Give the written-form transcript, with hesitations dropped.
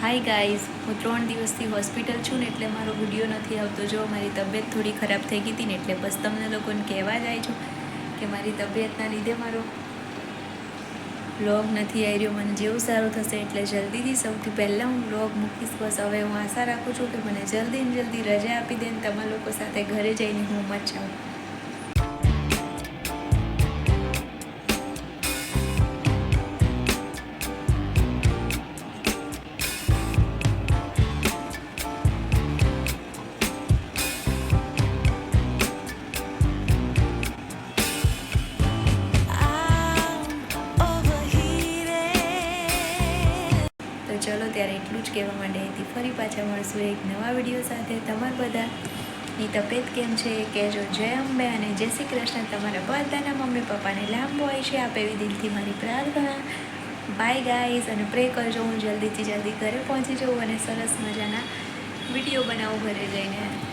Hi guys, હું 3 દિવસથી hospital છું ને એટલે મારો વિડીયો નથી આવતો. જો મારી તબિયત થોડી ખરાબ થઈ ગઈ હતી ને એટલે બસ તમને લોકોને કહેવા જાય છું કે મારી તબિયતના લીધે મારો વ્લોગ નથી આવી રહ્યો. મને જેવું સારું થશે એટલે જલ્દીથી સૌથી પહેલાં હું વ્લોગ મૂકીશ. બસ હવે હું આશા રાખું છું કે મને જલ્દી ને જલ્દી રજા આપી દે ને તમારા લોકો સાથે ઘરે જઈને હું મચાવું. તો ચલો ત્યારે એટલું જ કહેવા માંડે હતી. ફરી પાછા મળશું એક નવા વિડીયો સાથે. તમારા બધાની તબિયત કેમ છે એ કહેજો. જય અંબે અને જય શ્રી કૃષ્ણ. તમારા બધાના મમ્મી પપ્પાને લાંબો આયુષ્ય આપે એવી દિલથી મારી પ્રાર્થના. બાય ગાઈઝ, અને પ્રે કરજો હું જલ્દીથી જલ્દી ઘરે પહોંચી જાઉં અને સરસ મજાના વિડીયો બનાવું ઘરે જઈને.